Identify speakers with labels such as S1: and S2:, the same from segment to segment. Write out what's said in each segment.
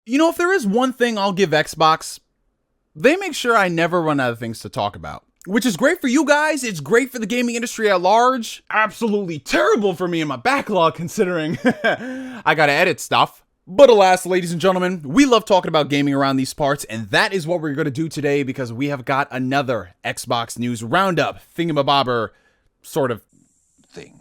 S1: You know, if there is one thing I'll give Xbox, they make sure I never run out of things to talk about. Which is great for you guys, it's great for the gaming industry at large. Absolutely terrible for me and my backlog considering I gotta edit stuff. But alas, ladies and gentlemen, we love talking about gaming around these parts, and that is what we're gonna do today because we have got another Xbox news roundup thingamabobber sort of thing.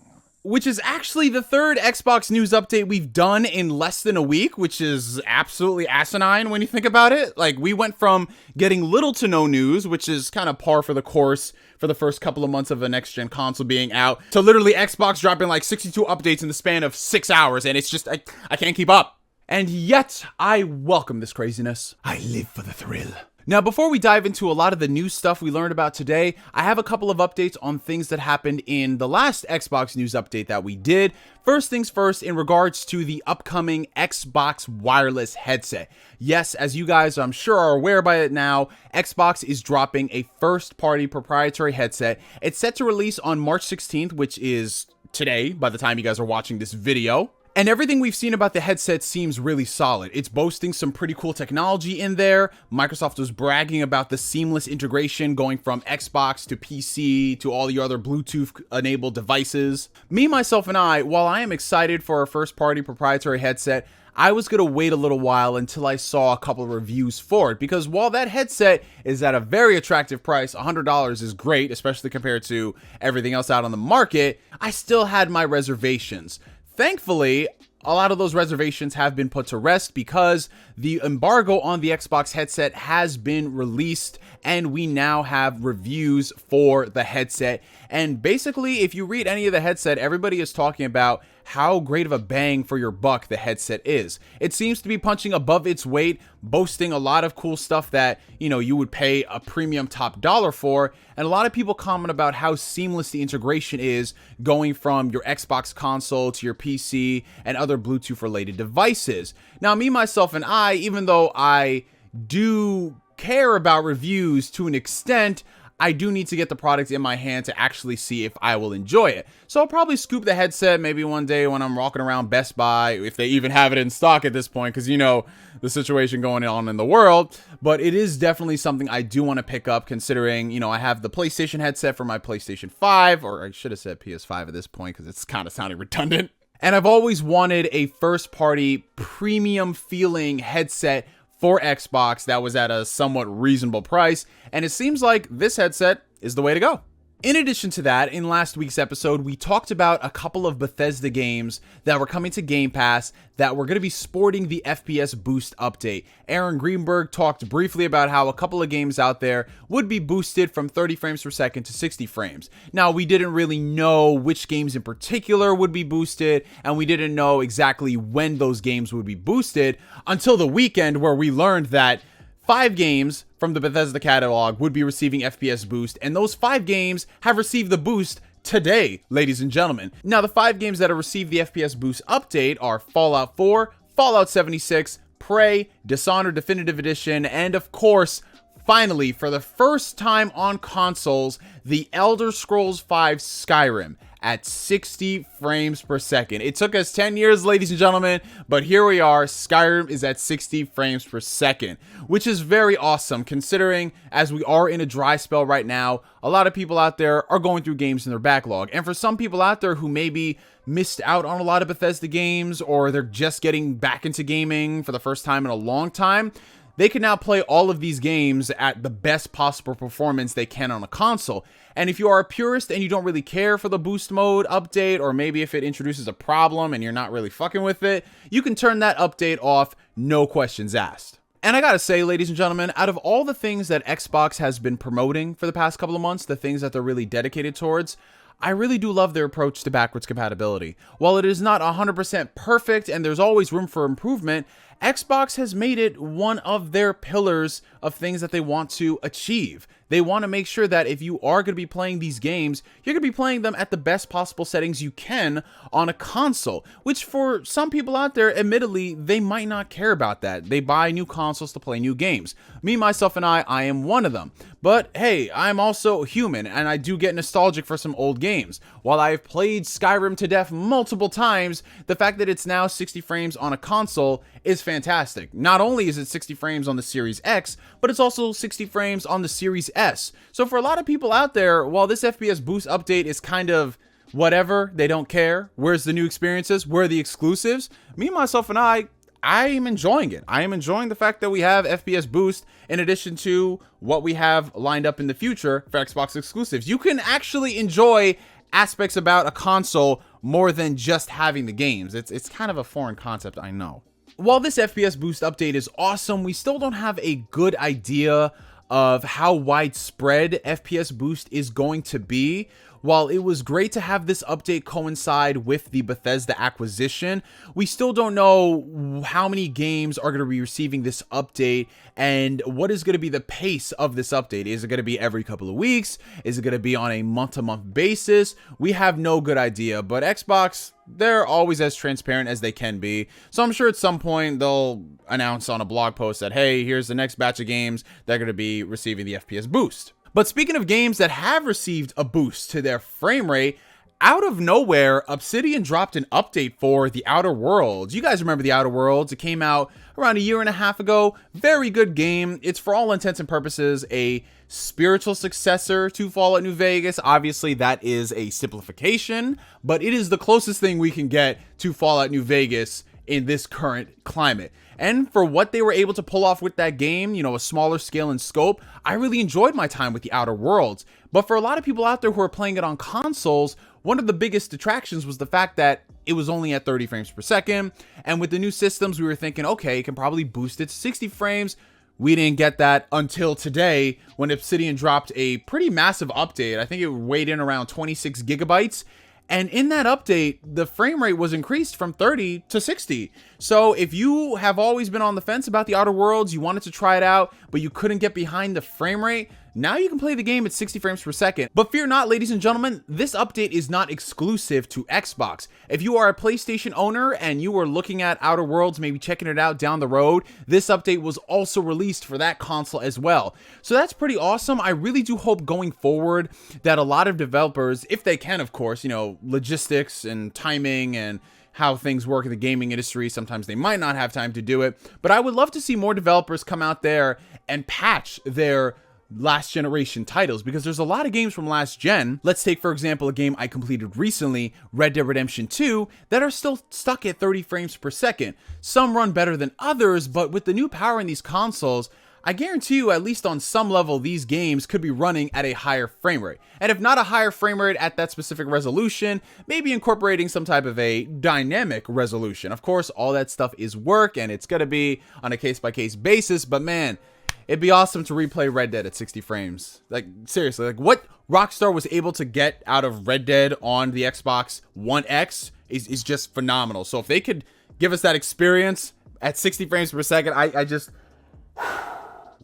S1: Which is actually the third Xbox news update we've done in less than a week, which is absolutely asinine when you think about it. Like, we went from getting little to no news, which is kind of par for the course for the first couple of months of a next-gen console being out, to literally Xbox dropping like 62 updates in the span of 6 hours, and it's just, I can't keep up. And yet, I welcome this craziness. I live for the thrill. Now, before we dive into a lot of the new stuff we learned about today, I have a couple of updates on things that happened in the last Xbox news update that we did. First things first, in regards to the upcoming Xbox wireless headset. Yes, as you guys I'm sure are aware by it now, Xbox is dropping a first-party proprietary headset. It's set to release on March 16th, which is today by the time you guys are watching this video. And everything we've seen about the headset seems really solid. It's boasting some pretty cool technology in there. Microsoft was bragging about the seamless integration going from Xbox to PC to all the other Bluetooth-enabled devices. Me, myself, and I, while I am excited for our first-party proprietary headset, I was going to wait a little while until I saw a couple of reviews for it, because while that headset is at a very attractive price, $100 is great, especially compared to everything else out on the market, I still had my reservations. Thankfully, a lot of those reservations have been put to rest because the embargo on the Xbox headset has been released and we now have reviews for the headset. And basically, if you read any of the headset, everybody is talking about how great of a bang for your buck the headset is. It seems to be punching above its weight, boasting a lot of cool stuff that, you know, you would pay a premium top dollar for. And a lot of people comment about how seamless the integration is going from your Xbox console to your PC and other Bluetooth related devices. Now, me, myself, and I, even though I do care about reviews to an extent, I do need to get the product in my hand to actually see if I will enjoy it. So I'll probably scoop the headset maybe one day when I'm walking around Best Buy, if they even have it in stock at this point, because you know the situation going on in the world. But it is definitely something I do want to pick up, considering, you know, I have the PlayStation headset for my PlayStation 5, or I should have said PS5 at this point because it's kind of sounding redundant. And I've always wanted a first-party premium feeling headset for Xbox that was at a somewhat reasonable price, and it seems like this headset is the way to go. In addition to that, in last week's episode, we talked about a couple of Bethesda games that were coming to Game Pass that were going to be sporting the FPS boost update. Aaron Greenberg talked briefly about how a couple of games out there would be boosted from 30 frames per second to 60 frames. Now, we didn't really know which games in particular would be boosted, and we didn't know exactly when those games would be boosted until the weekend, where we learned that 5 games from the Bethesda catalog would be receiving FPS boost, and those 5 games have received the boost today, ladies and gentlemen. Now, the 5 games that have received the FPS boost update are Fallout 4, Fallout 76, Prey, Dishonored Definitive Edition, and of course, finally, for the first time on consoles, The Elder Scrolls V Skyrim at 60 frames per second. It took us 10 years, ladies and gentlemen, but here we are. Skyrim is at 60 frames per second, which is very awesome considering as we are in a dry spell right now, a lot of people out there are going through games in their backlog. And for some people out there who maybe missed out on a lot of Bethesda games, or they're just getting back into gaming for the first time in a long time, they can now play all of these games at the best possible performance they can on a console. And if you are a purist and you don't really care for the boost mode update, or maybe if it introduces a problem and you're not really fucking with it, you can turn that update off, no questions asked. And I gotta say, ladies and gentlemen, out of all the things that Xbox has been promoting for the past couple of months, the things that they're really dedicated towards, I really do love their approach to backwards compatibility. While it is not 100% perfect and there's always room for improvement, Xbox has made it one of their pillars of things that they want to achieve. They want to make sure that if you are going to be playing these games, you're going to be playing them at the best possible settings you can on a console, which for some people out there, admittedly, they might not care about that. They buy new consoles to play new games. Me, myself, and I am one of them. But hey, I'm also human, and I do get nostalgic for some old games. While I've played Skyrim to death multiple times, the fact that it's now 60 frames on a console is fantastic. Not only is it 60 frames on the Series X, but it's also 60 frames on the Series S. So for a lot of people out there, while this FPS boost update is kind of whatever, they don't care. Where's the new experiences? Where are the exclusives? Me, myself, and I am enjoying it. I am enjoying the fact that we have FPS boost in addition to what we have lined up in the future for Xbox exclusives. You can actually enjoy aspects about a console more than just having the games. It's kind of a foreign concept, I know. While this FPS boost update is awesome, we still don't have a good idea of how widespread FPS boost is going to be. While it was great to have this update coincide with the Bethesda acquisition, we still don't know how many games are going to be receiving this update and what is going to be the pace of this update. Is it going to be every couple of weeks? Is it going to be on a month-to-month basis? We have no good idea, but Xbox, they're always as transparent as they can be. So I'm sure at some point they'll announce on a blog post that, hey, here's the next batch of games that are going to be receiving the FPS boost. But speaking of games that have received a boost to their frame rate, out of nowhere, Obsidian dropped an update for The Outer Worlds. You guys remember The Outer Worlds? It came out around a year and a half ago. Very good game. It's for all intents and purposes a spiritual successor to Fallout New Vegas. Obviously, that is a simplification, but it is the closest thing we can get to Fallout New Vegas in this current climate. And for what they were able to pull off with that game, you know, a smaller scale and scope, I really enjoyed my time with The Outer Worlds. But for a lot of people out there who are playing it on consoles, one of the biggest detractions was the fact that it was only at 30 frames per second. And with the new systems, we were thinking, okay, it can probably boost it to 60 frames. We didn't get that until today when Obsidian dropped a pretty massive update. I think it weighed in around 26 gigabytes. And in that update, the frame rate was increased from 30 to 60. So if you have always been on the fence about The Outer Worlds, you wanted to try it out, but you couldn't get behind the frame rate, now you can play the game at 60 frames per second. But fear not, ladies and gentlemen, this update is not exclusive to Xbox. If you are a PlayStation owner and you are looking at Outer Worlds, maybe checking it out down the road, this update was also released for that console as well. So that's pretty awesome. I really do hope going forward that a lot of developers, if they can, of course, you know, logistics and timing and how things work in the gaming industry, sometimes they might not have time to do it, but I would love to see more developers come out there and patch their last generation titles, because there's a lot of games from last gen. Let's take, for example, a game I completed recently, Red Dead Redemption 2, that are still stuck at 30 frames per second. Some run better than others, but with the new power in these consoles, I guarantee you, at least on some level, these games could be running at a higher frame rate. And if not a higher frame rate at that specific resolution, maybe incorporating some type of a dynamic resolution. Of course, all that stuff is work, and it's going to be on a case-by-case basis, but man, it'd be awesome to replay Red Dead at 60 frames. Like, seriously, like what Rockstar was able to get out of Red Dead on the Xbox One X is just phenomenal. So if they could give us that experience at 60 frames per second, I just...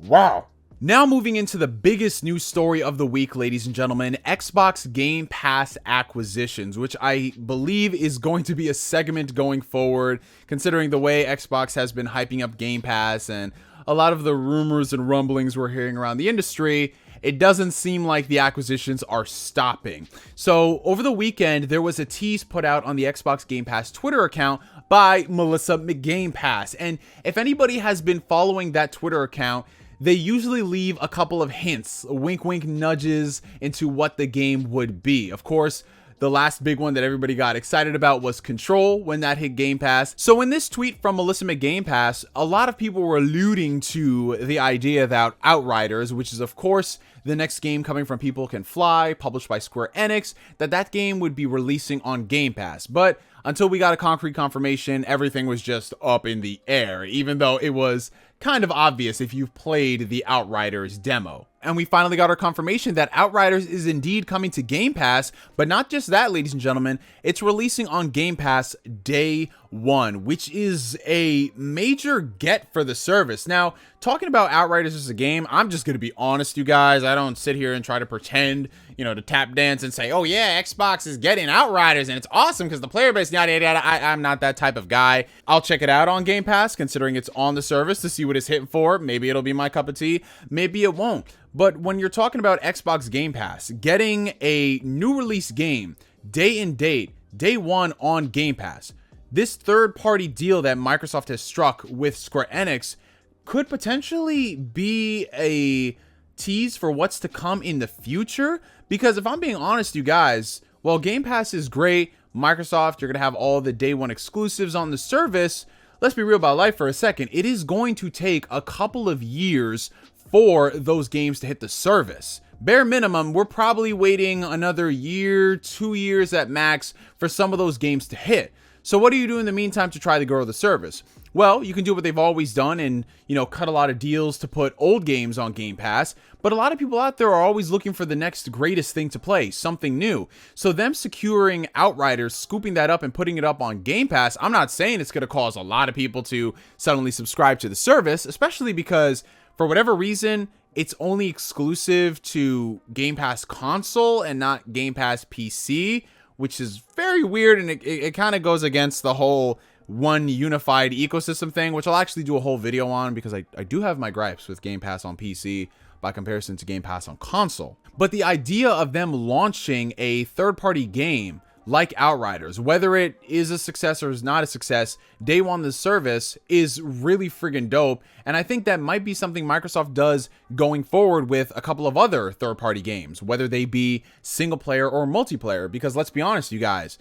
S1: wow. Now moving into the biggest news story of the week, ladies and gentlemen, Xbox Game Pass acquisitions, which I believe is going to be a segment going forward, considering the way Xbox has been hyping up Game Pass and a lot of the rumors and rumblings we're hearing around the industry. It doesn't seem like the acquisitions are stopping. So over the weekend, there was a tease put out on the Xbox Game Pass Twitter account by Melissa McGamepass. And if anybody has been following that Twitter account, they usually leave a couple of hints, wink wink nudges into what the game would be. Of course, the last big one that everybody got excited about was Control when that hit Game Pass. So in this tweet from Melissa McGamepass, a lot of people were alluding to the idea that Outriders, which is of course the next game coming from People Can Fly, published by Square Enix, that game would be releasing on Game Pass. But until we got a concrete confirmation, everything was just up in the air, even though it was kind of obvious if you've played the Outriders demo. And we finally got our confirmation that Outriders is indeed coming to Game Pass, but not just that, ladies and gentlemen, it's releasing on Game Pass day one, which is a major get for the service. Now, talking about Outriders as a game, I'm just going to be honest, you guys. I don't sit here and try to pretend, you know, to tap dance and say, oh yeah, Xbox is getting Outriders and it's awesome because the player base, yada, yada, yada. I'm not that type of guy. I'll check it out on Game Pass, considering it's on the service, to see what it's hitting for. Maybe it'll be my cup of tea. Maybe it won't. But when you're talking about Xbox Game Pass, getting a new release game, day and date, day one on Game Pass, this third-party deal that Microsoft has struck with Square Enix could potentially be a tease for what's to come in the future. Because if I'm being honest, you guys, while Game Pass is great, Microsoft, you're going to have all the day one exclusives on the service. Let's be real about life for a second. It is going to take a couple of years for those games to hit the service. Bare minimum, we're probably waiting another year, 2 years at max for some of those games to hit. So what do you do in the meantime to try to grow the service? Well, you can do what they've always done and, cut a lot of deals to put old games on Game Pass. But a lot of people out there are always looking for the next greatest thing to play, something new. So them securing Outriders, scooping that up and putting it up on Game Pass, I'm not saying it's going to cause a lot of people to suddenly subscribe to the service, especially because for whatever reason, it's only exclusive to Game Pass console and not Game Pass PC, which is very weird, and it kind of goes against the whole one unified ecosystem thing, which I'll actually do a whole video on because I do have my gripes with Game Pass on PC by comparison to Game Pass on console. But the idea of them launching a third-party game like Outriders, whether it is a success or is not a success, day one the service is really friggin' dope. And I think that might be something Microsoft does going forward with a couple of other third-party games, whether they be single player or multiplayer, because let's be honest, you guys,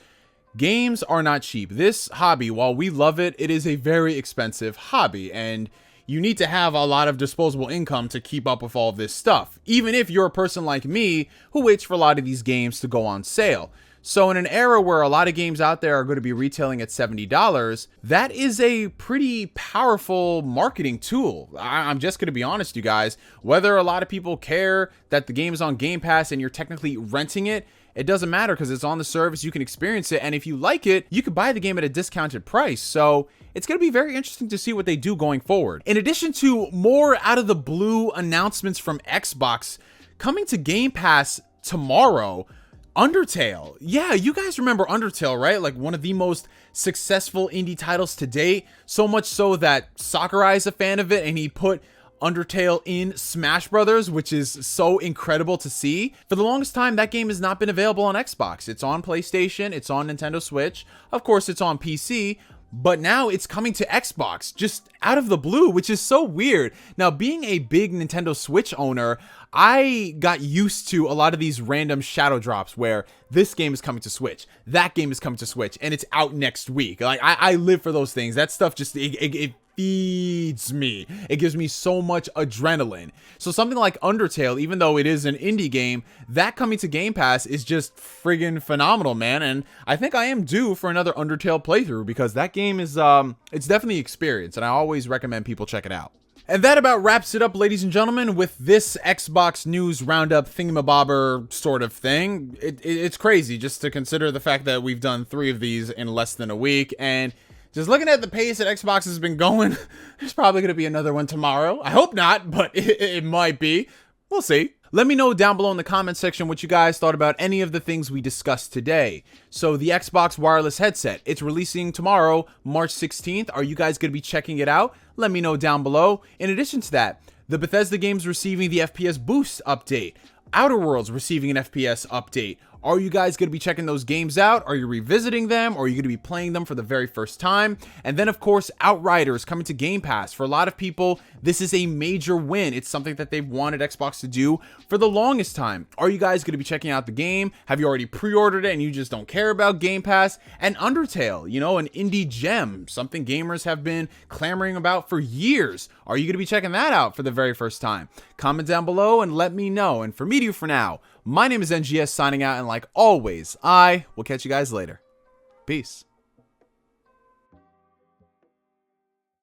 S1: games are not cheap. This hobby, while we love it, it is a very expensive hobby, and you need to have a lot of disposable income to keep up with all of this stuff, even if you're a person like me who waits for a lot of these games to go on sale. So in an era where a lot of games out there are going to be retailing at $70, that is a pretty powerful marketing tool. I'm just going to be honest, you guys. Whether a lot of people care that the game is on Game Pass and you're technically renting it, it doesn't matter because it's on the service. You can experience it. And if you like it, you can buy the game at a discounted price. So it's going to be very interesting to see what they do going forward. In addition to more out of the blue announcements from Xbox coming to Game Pass tomorrow, Undertale. Yeah, you guys remember Undertale, right? Like one of the most successful indie titles to date. So much so that Sakurai is a fan of it and he put Undertale in Smash Brothers, which is so incredible to see. For the longest time, that game has not been available on Xbox. It's on PlayStation, it's on Nintendo Switch, of course it's on PC, but now it's coming to Xbox just out of the blue, which is so weird. Now, being a big Nintendo Switch owner, I got used to a lot of these random shadow drops where this game is coming to Switch, that game is coming to Switch, and it's out next week. Like, I live for those things. That stuff just, it feeds me. It gives me so much adrenaline. So something like Undertale, even though it is an indie game, that coming to Game Pass is just friggin' phenomenal, man. And I think I am due for another Undertale playthrough because that game is, it's definitely experience, and I always recommend people check it out. And that about wraps it up, ladies and gentlemen, with this Xbox news roundup thingamabobber sort of thing. It's crazy just to consider the fact that we've done 3 of these in less than a week, and just looking at the pace that Xbox has been going, there's probably going to be another one tomorrow. I hope not, but it might be. We'll see. Let me know down below in the comment section what you guys thought about any of the things we discussed today. So the Xbox wireless headset, it's releasing tomorrow, March 16th. Are you guys going to be checking it out? Let me know down below. In addition to that, the Bethesda games receiving the FPS Boost update. Outer Worlds receiving an FPS update. Are you guys going to be checking those games out? Are you revisiting them? Or are you going to be playing them for the very first time? And then, of course, Outriders coming to Game Pass. For a lot of people, this is a major win. It's something that they've wanted Xbox to do for the longest time. Are you guys going to be checking out the game? Have you already pre-ordered it and you just don't care about Game Pass? And Undertale, an indie gem, something gamers have been clamoring about for years. Are you going to be checking that out for the very first time? Comment down below and let me know. And for me to for now, my name is NGS signing out, and like always, I will catch you guys later. Peace.